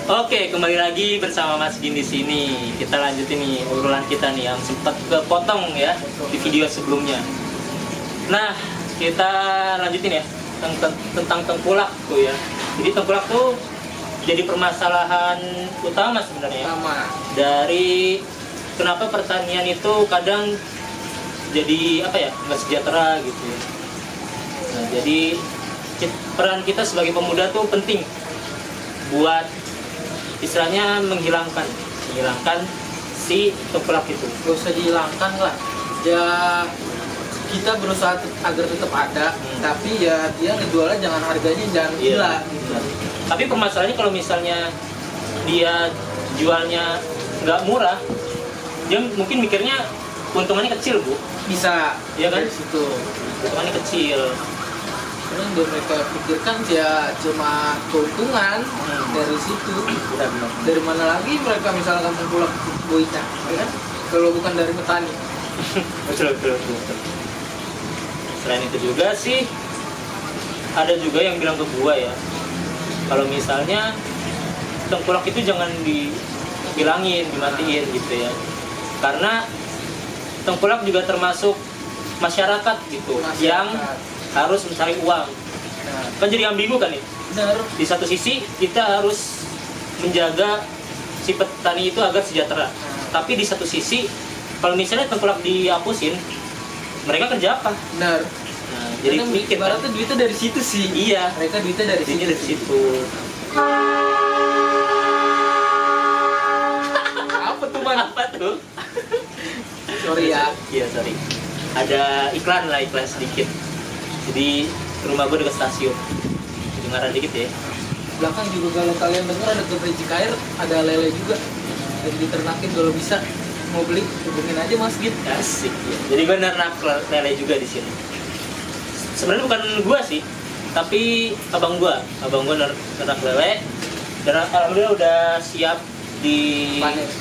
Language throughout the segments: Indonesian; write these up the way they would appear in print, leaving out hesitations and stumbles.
Oke, kembali lagi bersama Mas Gin di sini. Kita lanjutin nih obrolan kita nih yang sempat kepotong ya di video sebelumnya. Nah, kita lanjutin ya tentang tengkulak tuh ya. Jadi tengkulak tuh jadi permasalahan utama sebenarnya. Dari kenapa pertanian itu kadang jadi apa ya, nggak sejahtera gitu ya. Nah, jadi peran kita sebagai pemuda tuh penting buat istilahnya menghilangkan si tengkulak itu. Gak usah dihilangkan lah ya, kita berusaha agar tetap ada, tapi ya dia ngejualnya jangan harganya jangan gila gitu. Tapi permasalahannya kalau misalnya dia jualnya nggak murah, dia mungkin mikirnya keuntungannya kecil, Bu. Bisa ya kan, dari situ keuntungannya kecil. Karena yang mereka pikirkan ya cuma keuntungan dari situ. Dari mana lagi mereka misalkan tengkulak buitnya, ya kan? Kalau bukan dari petani. betul. Selain itu juga sih, ada juga yang bilang ke gua ya, kalau misalnya tengkulak itu jangan dihilangin, dimatiin gitu ya. Karena tengkulak juga termasuk masyarakat gitu, yang harus mencari uang. Kan jadi ambigu kan nih. Benar. Di satu sisi kita harus menjaga si petani itu agar sejahtera. Tapi di satu sisi kalau misalnya tengkulak dihapusin, mereka kerja apa? Benar. Nah, jadi mikir kan. Ibaratnya duitnya dari situ sih. Iya. Mereka duitnya dari situ. Dari situ. Apa tuh, Man? Apa tuh? Sorry ya. Iya, sorry. Ada iklan sedikit. Jadi rumah gue dekat stasiun. Dengaran dikit ya. Belakang juga kalau kalian dengar ada geprek air, ada lele juga. Dan diternakin kalau bisa mau beli hubungin aja Mas Gin. Asik ya. Jadi gue ternak lele juga di sini. Sebenarnya bukan gue sih, tapi abang gue ternak lele. Dan alhamdulillah udah siap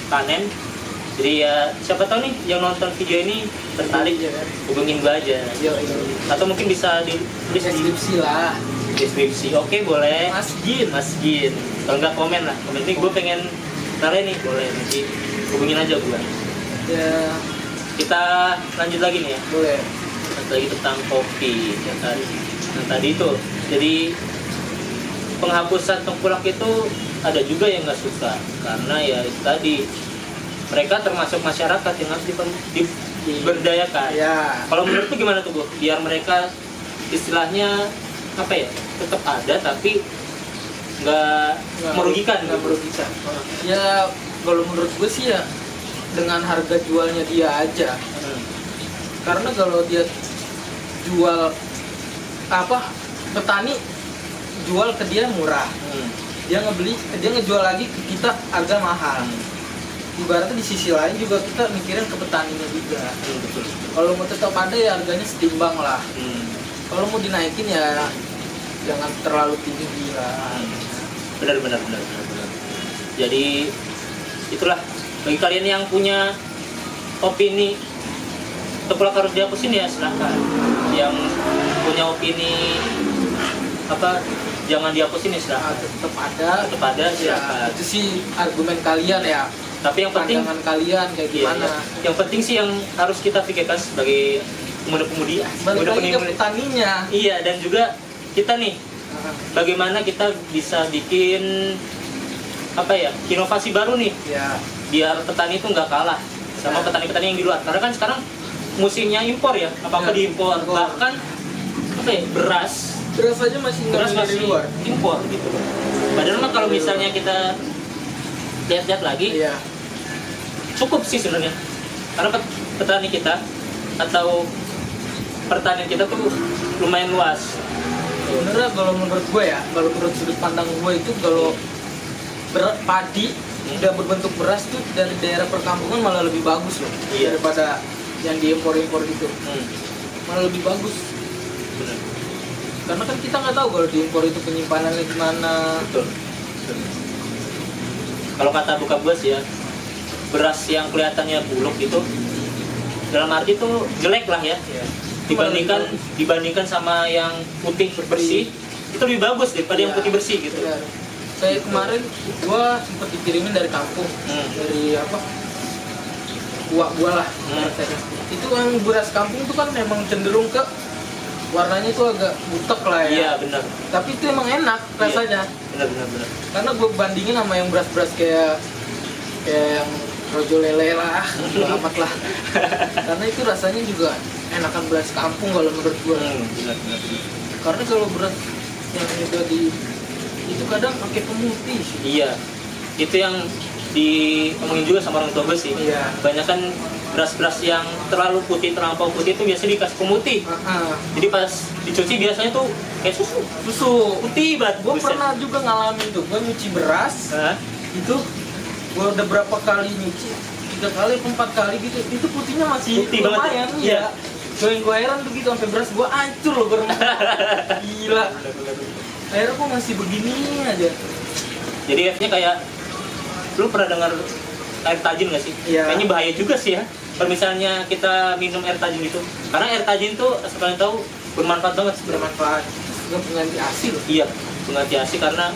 panen. Jadi ya siapa tahu nih yang nonton video ini tertarik, hubungin gue aja. Atau mungkin bisa di deskripsi lah. Deskripsi, oke boleh. Mas Gin. Kalau nggak komen lah, komen nih gue pengen lele nih, boleh nanti hubungin aja gue. Ya. Kita lanjut lagi nih ya. Boleh. Lagi tentang kopi ya kan. Nah tadi itu, jadi penghapusan tengkulak itu ada juga yang nggak suka karena ya itu tadi, mereka termasuk masyarakat yang harus diberdayakan. Ya. Kalau menurut tuh gimana tuh, Bu? Biar mereka istilahnya apa ya, tetap ada tapi nggak merugikan. Ya kalau menurut gue sih ya dengan harga jualnya dia aja. Karena kalau dia jual petani jual ke dia murah, dia ngejual lagi ke kita agak mahal. Ibaratnya di sisi lain juga kita mikirin ke petaninya juga. Kalau mau tetap ada ya harganya setimbang lah. Kalau mau dinaikin ya jangan terlalu tinggi lah. Benar. Jadi itulah, bagi kalian yang punya opini tengkulak harus dihapusin ya silahkan. Yang punya opini jangan dihapusin ya silahkan. Tetap ada silahkan. Ya, itu sih argumen kalian ya. Tapi yang penting pandangan kalian kayak gimana? Iya. Yang penting sih yang harus kita pikirkan sebagai pemuda-pemudi, balik lagi ke petaninya. Iya, dan juga kita nih, bagaimana kita bisa bikin inovasi baru nih, ya, biar petani itu nggak kalah sama petani-petani yang di luar. Karena kan sekarang musimnya impor ya, apa-apa diimpor. Bahkan beras aja masih dari luar, impor gitu. Padahal mah kalau misalnya kita lihat-lihat lagi, iya, cukup sih sebenarnya. Karena petani kita atau pertanian kita tuh lumayan luas. Sebenarnya kalau menurut gue ya, kalau menurut sudut pandang gue itu, kalau padi udah berbentuk beras tuh dari daerah perkampungan malah lebih bagus loh, iya, daripada yang diimpor-impor gitu. Malah lebih bagus. Benar. Karena kan kita nggak tahu kalau diimpor itu penyimpanannya gimana. Betul. Kalau kata buka bos ya, beras yang kelihatannya buluk itu dalam arti tuh jelek lah ya, dibandingkan sama yang putih bersih, itu lebih bagus daripada yang putih bersih gitu. Kayak kemarin gua sempet dikirimin dari kampung, dari apa? Gua lah. Itu yang beras kampung tuh kan memang cenderung ke warnanya tuh agak butek lah ya. Iya benar. Tapi itu emang enak rasanya. Benar. Karena gue bandingin sama yang beras-beras kayak yang rojo lele lah, amat lah. Karena itu rasanya juga enakan beras kampung kalau menurut gue. Benar. Karena kalau beras yang udah di itu kadang pakai pemutih sih. Iya. Itu yang diomongin juga sama orang tua gue sih. Iya. Banyak kan beras-beras yang terlalu putih, terlampau putih itu biasanya dikasih pemutih. Jadi pas dicuci biasanya tuh kayak susu putih banget. Gue Buset. pernah juga ngalamin tuh, gue nyuci beras. Itu gue udah berapa kali nyuci, 3 kali, 4 kali gitu, itu putihnya masih Putih banget. lumayan. Iya. Gue heran tuh gitu, sampai beras gue hancur loh berempat. Gila. Akhirnya kok masih begini aja. Jadi efeknya kayak, lu pernah dengar air tajin nggak sih? Iya. Kayaknya bahaya juga sih ya. Kalau misalnya kita minum air tajin itu, karena air tajin tuh asal kalian tahu bermanfaat banget sebenarnya. Bermanfaat. Gue pengganti ASI loh. Iya, pengganti ASI karena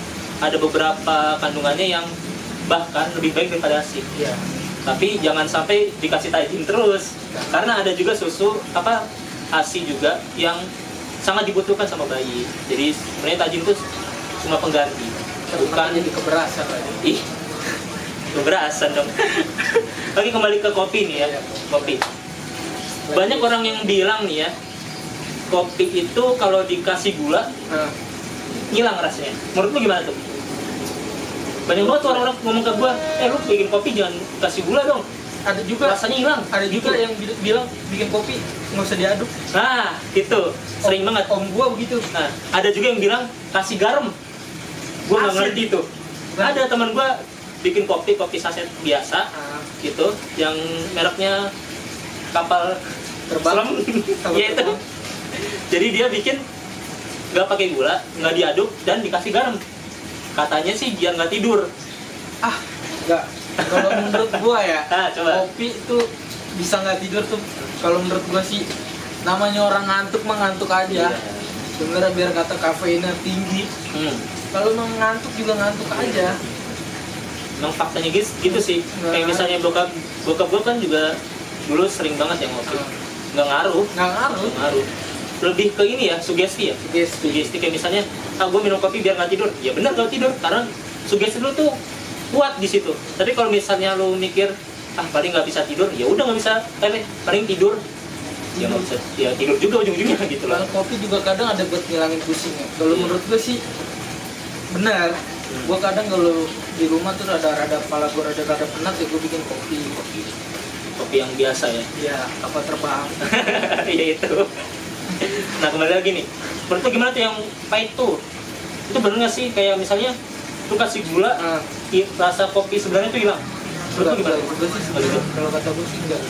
ada beberapa kandungannya yang bahkan lebih baik daripada ASI. Iya. Tapi jangan sampai dikasih tajin terus, karena ada juga susu ASI juga yang sangat dibutuhkan sama bayi. Jadi sebenarnya tajin itu cuma pengganti, bukan jadi keberasan lagi. ih keberasan dong. Oke, kembali ke kopi nih ya. Kopi. Banyak orang yang bilang nih ya, kopi itu kalau dikasih gula hilang rasanya. Menurut lu gimana tuh? Banyak banget tuh orang-orang ngomong ke gua, lu bikin kopi jangan kasih gula dong. Ada juga Rasanya hilang. Ada juga yang bilang bikin kopi nggak usah diaduk. Nah, itu sering banget. Om gua begitu. Nah, ada juga yang bilang kasih garam. Gua nggak Asin. ngerti tuh. Ada teman gua bikin kopi saset biasa gitu, yang mereknya kapal Terbang. selam. Iya itu. Jadi dia bikin nggak pakai gula, nggak diaduk dan dikasih garam. Katanya sih biar nggak tidur. Nggak. Kalau menurut gua ya, Coba. kopi tuh bisa nggak tidur tuh. Kalau menurut gua sih, namanya orang ngantuk mah ngantuk aja. Sebenarnya biar kata kafeinnya tinggi. Kalau emang ngantuk juga ngantuk aja. Emang faktanya gitu sih. Kayak misalnya bokap gue kan juga dulu sering banget yang ngopi. Nggak ngaruh. Nggak ngaruh. Lebih ke ini ya, sugesti ya. Sugesti kayak misalnya, gue minum kopi biar nggak tidur. Ya benar nggak tidur, karena sugesti lu tuh kuat di situ. Tapi kalau misalnya lu mikir, paling nggak bisa tidur, ya udah nggak bisa. Paling tidur. Ya nggak bisa. Ya tidur juga ujung-ujungnya gitu lah. Kalau kopi juga kadang ada buat ngilangin pusingnya. Kalau menurut gue sih benar. Gue kadang kalau di rumah tuh rada kepala gue rada penat ya gue bikin kopi. Kopi yang biasa ya. Ya kapal terbang. Iya itu. Nah kembali lagi nih, menurut lu gimana tuh yang pahit tuh? Itu bener nggak sih kayak misalnya lu kasih gula, rasa kopi sebenarnya tuh hilang? Menurut lu gimana? Kalau kata gue sih enggak.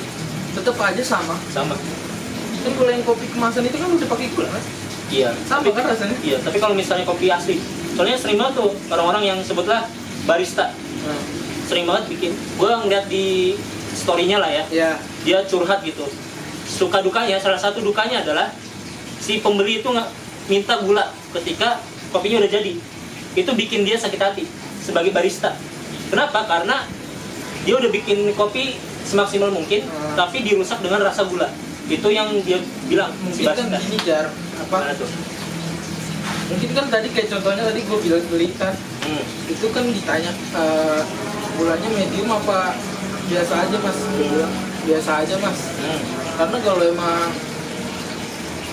Tetap aja sama. Kan kalau yang kopi kemasan itu kan udah pakai gula kan? Iya. Sama kan rasanya? Iya. Tapi kalau misalnya kopi asli, soalnya sering banget tuh orang-orang yang sebutlah barista, sering banget bikin. Gue ngeliat di story-nya lah ya. Iya. Dia curhat gitu. Suka dukanya, salah satu dukanya adalah si pembeli itu nggak minta gula ketika kopinya udah jadi. Itu bikin dia sakit hati sebagai barista. Kenapa? Karena dia udah bikin kopi semaksimal mungkin, tapi dirusak dengan rasa gula. Itu yang dia bilang. Mungkin kan gini Jar, Mana tuh? mungkin kan tadi kayak contohnya tadi gue bilang beli kan, itu kan ditanya gulanya medium apa biasa aja mas? Gue bilang biasa aja mas. Karena kalau emang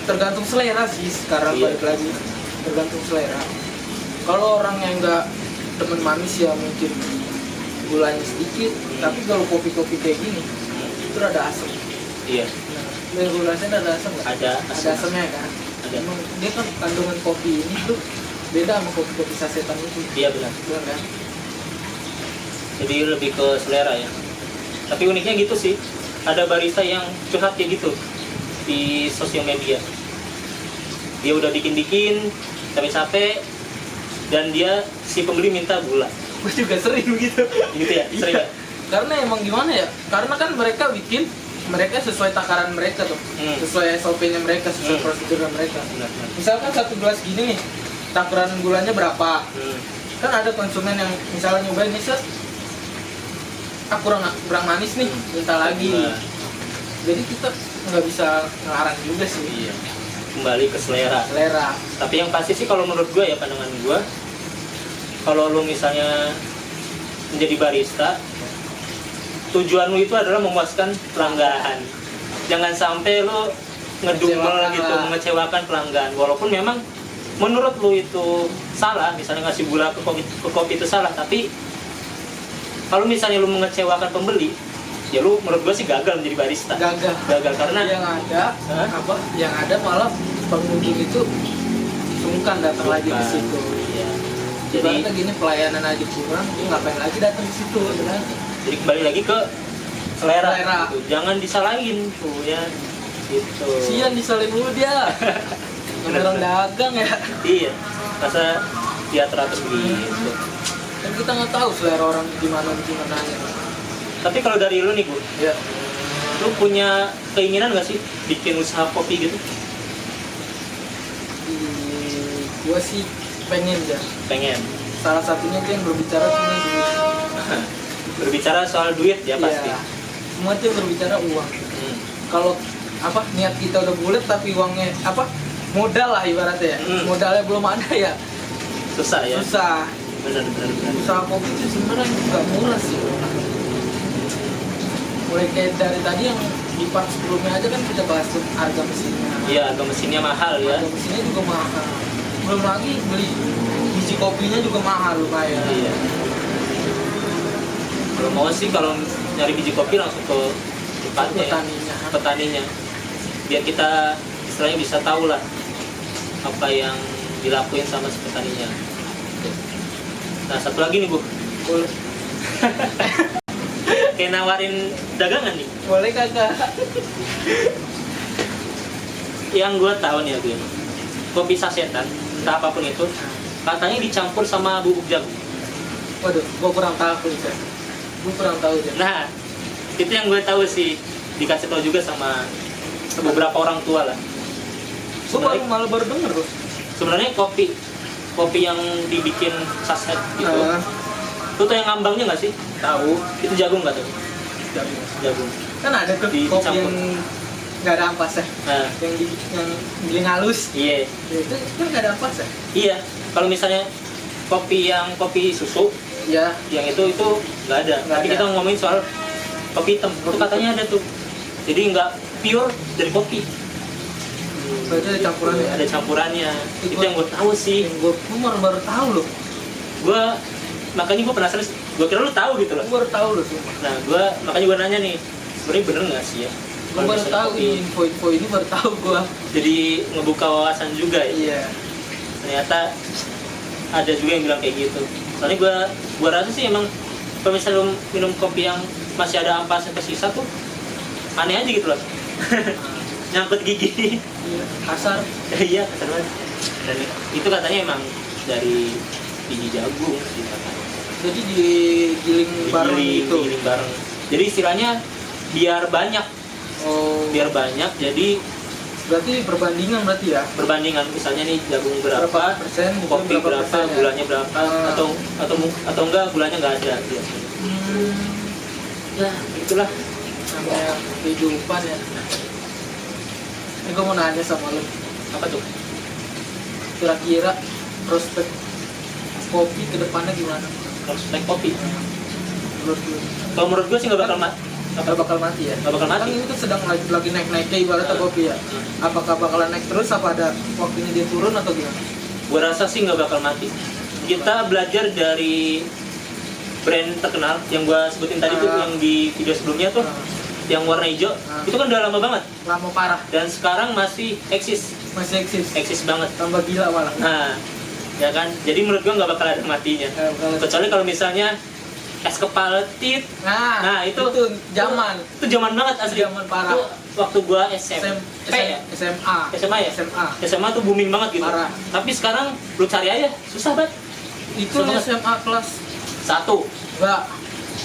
tergantung selera sih sekarang. Balik lagi tergantung selera. Kalau orang yang nggak demen manis ya mungkin gulanya sedikit, tapi kalau kopi-kopi kayak gini itu rada asam. Iya. Biar gulanya ada asam nggak? Ada asamnya kan? Ada. Emang dia kan kandungan kopi ini tuh beda sama kopi-kopi sasetan itu. Iya benar. Benar kan? Jadi lebih ke selera ya. Tapi uniknya gitu sih. Ada barista yang curhat kayak gitu di sosial media. Dia udah bikin-bikin, capek-capek, dan dia si pembeli minta gula. Gue juga sering gitu. Gitu ya, sering ya? Karena emang gimana ya? Karena kan mereka bikin, mereka sesuai takaran mereka tuh, sesuai SOP-nya mereka, sesuai prosedurnya mereka. Benar. Misalkan satu gelas gini nih, takaran gulanya berapa? Kan ada konsumen yang misalnya nyobain nih set, kurang manis nih, minta lagi. Jadi kita nggak bisa ngelarang juga sih. Iya. Kembali ke selera. Tapi yang pasti sih kalau menurut gue ya, pandangan gue, kalau lu misalnya menjadi barista, tujuan lu itu adalah memuaskan pelanggan. Jangan sampai lu ngedumel gitu, mengecewakan pelanggan. Walaupun memang menurut lu itu salah, misalnya ngasih gula ke kopi itu salah, tapi kalau misalnya lu mengecewakan pembeli, ya lu menurut gua sih gagal menjadi barista. Gagal karena yang ada yang ada malah pengunjung itu sungkan datang lagi ke situ. Iya. Jadi gini, pelayanan aja kurang, lu ngapain lagi datang ke situ, kan? Jadi kembali lagi ke selera. Gitu. Jangan disalahin tuh ya. Gitu. Sian disalahin mulu dia. Orang dagang ya. Iya. Masa dia teratur gitu. Dan kita nggak tahu selera orang gimana. Tapi kalau dari lu nih, Bu, ya, lu punya keinginan nggak sih bikin usaha kopi gitu? Gua sih pengen ya. Pengen. Salah satunya itu yang berbicara tentang duit. Berbicara soal duit ya pasti. Ya, semua itu berbicara uang. Kalau niat kita udah bulat tapi uangnya modal lah ibaratnya ya. Modalnya belum ada ya. Susah ya. Susah. Benar. Usaha kopi itu sebenarnya nggak murah sih. Mulai kayak dari tadi yang di part sebelumnya aja kan kita bahas harga mesinnya. Iya, harga mesinnya mahal ya. Harga mesinnya juga mahal. Belum lagi beli biji kopinya juga mahal lumayan. Iya. Kalau mau sih kalau nyari biji kopi langsung ke tempatnya, petaninya. Biar kita istilahnya bisa tahu lah apa yang dilakuin sama si petaninya. Nah, satu lagi nih, Bu. Boleh. Kayak nawarin dagangan nih. Boleh kagak? Yang gue tahu nih, Bu, kopi sasetan, entah apapun itu, katanya dicampur sama bubuk jagung. Waduh, gue kurang tahu sih. Nah, itu yang gue tahu sih, dikasih tahu juga sama beberapa orang tua lah. Malah baru denger loh. Sebenarnya kopi yang dibikin saset gitu, itu tuh yang ngambangnya nggak sih? Tahu. Itu jagung nggak tuh? Jagung. Kan ada tuh kopi yang nggak ada ampas ya. Yang giling halus. Iya. Itu kan nggak ada ampas ya. Iya. Kalau misalnya kopi susu, ya, yang itu nggak ada. Tapi kita ngomongin soal kopi hitam, itu katanya ada tuh. Jadi nggak pure dari kopi. Berarti ada campurannya. Ada campurannya. Itu yang gue tahu sih. Gue baru tahu loh. Makanya gue penasaran. Gue kira lu tahu gitu loh. Gue baru tahu loh. Nah, makanya gue nanya nih, sebenarnya bener nggak sih ya? Gue baru tahu info ini baru tahu gue. Jadi ngebuka wawasan juga ya. Iya. Ternyata ada juga yang bilang kayak gitu. Soalnya gue rasa sih emang kalau misalnya lu minum kopi yang masih ada ampasnya tersisa tuh aneh aja gitu loh. Nyangkut gigi. Iya, kasar. Iya, kasar banget. Dan itu katanya emang dari biji jagung sih katanya. Jadi digiling bareng gitu. Digiling bareng. Jadi istilahnya biar banyak. Oh. Biar banyak. Jadi berarti perbandingan berarti ya. Perbandingan misalnya nih jagung berapa persen, kopi berapa, persen, ya? gulanya berapa, atau enggak gulanya enggak ada biasanya. Ya, itulah namanya kehidupan ya. Ini gue mau nanya sama lo. Apa tuh? Kira-kira prospek kopi ke depannya gimana? Prospek kopi? Menurut lu? Kalau menurut gue sih nggak bakal mati. Nggak bakal mati ya? Nggak bakal mati. Kan ini tuh sedang lagi naik-naiknya ibaratnya kopi ya. Apakah bakalan naik terus, apa ada waktunya dia turun atau gimana? Gue rasa sih nggak bakal mati. Kita belajar dari brand terkenal yang gue sebutin tadi tuh, yang di video sebelumnya tuh, yang warna hijau, itu kan udah lama banget. Lama parah. Dan sekarang masih eksis. Masih eksis. Eksis banget. Tambah gila malah. Nah, ya kan. Jadi menurut gue nggak bakal ada matinya. Kecuali kalau misalnya es kepala tit. Nah itu zaman. Itu zaman banget asli. Zaman parah. Itu waktu gua SMP ya? SMA ya? SMA tuh booming banget gitu. Parah. Tapi sekarang lu cari aja susah banget. Itu SMA kelas 1. Enggak.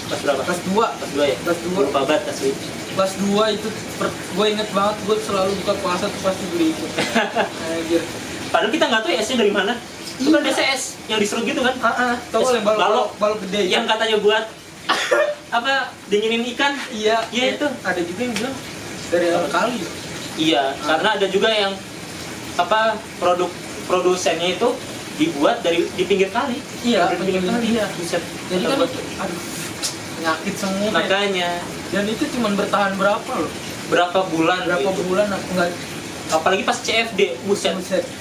Kelas berapa? Kelas 2. Kelas 2 ya? Kelas 2. Lupa banget asli. Kelas 2 itu gue inget banget, gue selalu buka puasa tuh pasti beli itu. Anjir. Padahal kita nggak tahu esnya dari mana. Itu kan biasa es yang diserut gitu kan? Tahu Es yang balok balok. gede Yang katanya buat apa dinginin ikan. Iya, Iya, itu. ada juga yang bilang dari air kali. Iya, karena ada juga yang apa produsennya itu dibuat di pinggir kali. Iya, di pinggir kali. iya. Buset. Jadi Kata kan gua. itu, aduh, penyakit semua. Makanya Dan itu cuma bertahan berapa loh? berapa bulan Berapa gitu. bulan aku nggak Apalagi pas CFD, buset.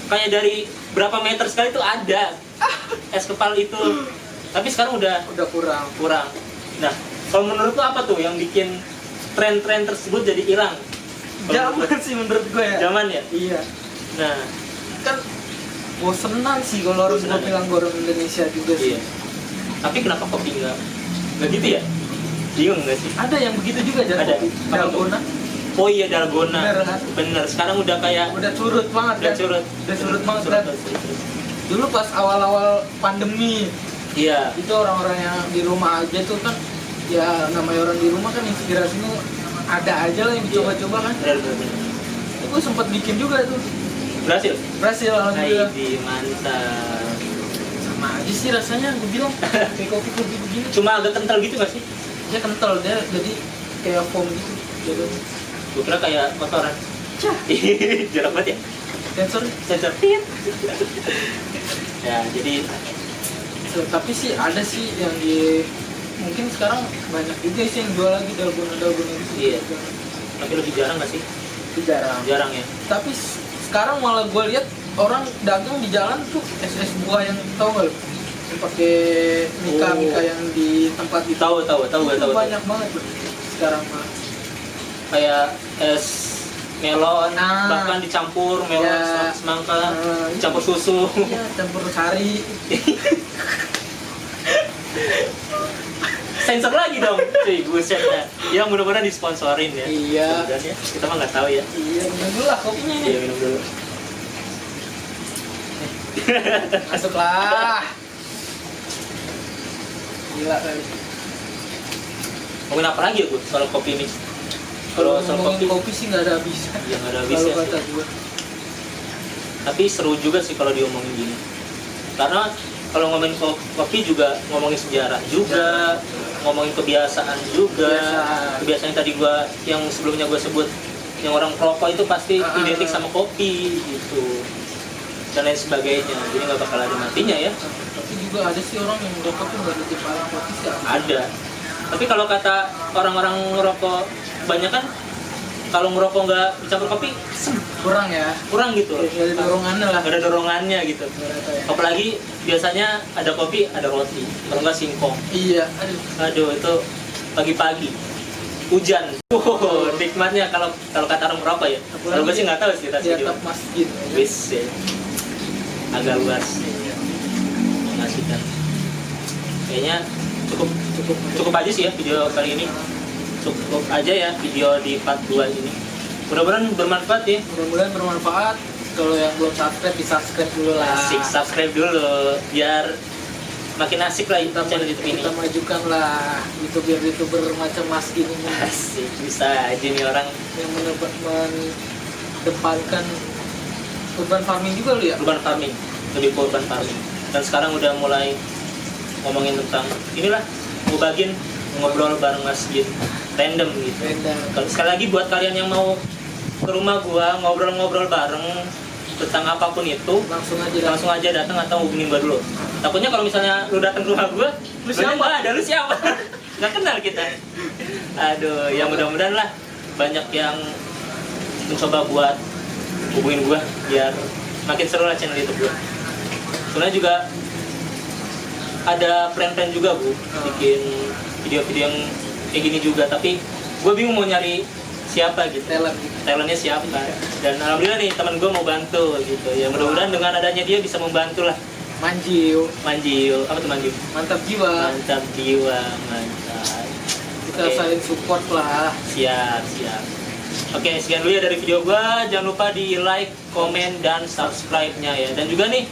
Kayak dari berapa meter sekali tuh ada es kepal itu. Tapi sekarang udah kurang. kurang. Nah, kalau menurut lo apa tuh yang bikin tren-tren tersebut jadi hilang? Kalau Zaman sih menurut gue ya. zaman ya. Iya. Nah, Kan bosenan sih kalau orang Bosenan. mau bilang orang Indonesia juga sih. iya. Tapi kenapa kopi nggak gitu ya? Bingung nggak sih? Ada yang begitu juga jadi Ada. kopi. Apa tuh? Dalgona Oh iya, dalgona. Bener, kan? Bener. Sekarang udah kayak udah surut banget udah kan. curut. Udah surut banget Surut, kan. surut. Dulu pas awal-awal pandemi Iya. itu orang-orang yang di rumah aja tuh kan, ya namanya orang di rumah kan inspirasinya ada aja lah yang dicoba-coba kan. Bener. Gue sempat bikin juga tuh, Berhasil. berhasil alhamdulillah. Hai, mantap. Sama aja sih rasanya, gue bilang kayak kopi begini. Cuma agak kental gitu nggak sih? Dia kental, dia jadi kayak foam gitu jadinya. Gue kira kayak kotoran. Cah, Jorok banget ya. sensor. Sensor tit. Ya, jadi Tapi sih ada sih yang di, mungkin sekarang banyak juga sih yang jual lagi dalgona gitu. Iya. Tapi lebih jarang nggak sih? Itu jarang. Jarang ya. Tapi sekarang malah gue lihat orang dagang di jalan tuh es buah yang tau gak lo? Yang pakai mika yang di tempat itu. Tahu gue Itu tahu. banyak banget bro. Sekarang mah. Kayak es melon, Nah. bahkan dicampur melon Ya. semangka, Nah, dicampur susu. Iya, campur sari. Sensor lagi dong, cuy, buset ya. Ya mudah-mudahan disponsorin ya. Iya. Mudah-mudahan ya. Kita mah nggak tahu ya. Iya, minum dulu lah kopinya Iya, nih. minum dulu. Masuklah. Gila kali. Ngomongin apa lagi ya gue soal kopi ini? Kalau soal ngomongin kopi, kopi sih nggak ada habisnya. ya nggak ada habisnya Kalau sih. kata gue. Tapi seru juga sih kalau diomongin gini. Karena kalau ngomongin kopi juga ngomongin sejarah juga, ngomongin kebiasaan juga. Kebiasaan tadi gua yang sebelumnya gua sebut, yang orang perokok itu pasti identik sama kopi gitu. Dan lain sebagainya. Jadi nggak bakal ada matinya ya. Tapi juga ada sih orang yang merokok tuh nggak ada timpalan kopi sih. Ada. Tapi kalau kata orang-orang ngerokok kebanyakan, kalau ngerokok nggak dicampur kopi, Kurang ya. kurang gitu. Nggak ada dorongannya lah. Nggak ada dorongannya gitu. Ibaratnya ya. Apalagi biasanya ada kopi, ada roti, kalau nggak singkong. Iya. Aduh. Aduh, itu pagi-pagi hujan. Nikmatnya kalau kata orang merokok ya. Kalau gue sih nggak tahu sih Di rasanya. atap masjid. Wis ya. Agak luas. Mengasihkan. Kayaknya cukup aja sih ya video kali ini. Cukup aja ya video di part 2 ini. Mudah-mudahan bermanfaat ya. Mudah-mudahan bermanfaat. Kalau yang belum subscribe, di subscribe dulu lah. Asik, subscribe dulu biar makin asik lah channel YouTube ini. Kita majukan lah youtuber macam Mas gini nih, Asik, bisa aja nih orang. yang mendepankan urban farming juga lu ya. Urban farming, lebih ke urban farming. Dan sekarang udah mulai ngomongin tentang inilah, ngobrol bareng Mas Gin, random gitu. Beda. Kalau sekali lagi buat kalian yang mau ke rumah gua ngobrol-ngobrol bareng tentang apapun itu, Langsung aja datang atau hubungin gua dulu. Takutnya kalau misalnya lu datang ke rumah gua, Lu siapa? nggak ada, lu siapa? Nggak kenal kita. Aduh, ya mudah-mudahan lah banyak yang mencoba buat hubungin gua biar makin seru lah channel YouTube gua. Soalnya juga ada plan-plan juga Bu, bikin video-video yang kayak gini juga, tapi gue bingung mau nyari siapa gitu, talentnya siapa. Dan alhamdulillah nih teman gue mau bantu gitu ya, mudah-mudahan dengan adanya dia bisa membantu lah. Manjiu, Apa tuh Manjiu? mantap jiwa. Mantap jiwa, mantap. Kita Oke. saling support lah. Siap. Oke, sekian dulu ya dari video gua. Jangan lupa di like, komen, dan subscribe-nya ya. Dan juga nih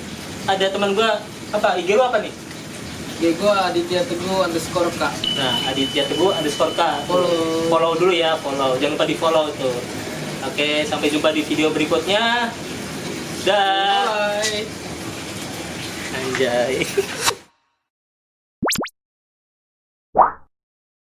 ada teman gua, apa IG lu apa nih? Gue Aditya Teguh _K. Nah, Aditya Teguh _K. Follow. Follow dulu ya, follow. Jangan lupa di follow tuh. Oke, sampai jumpa di video berikutnya. Dah. Bye. Anjay.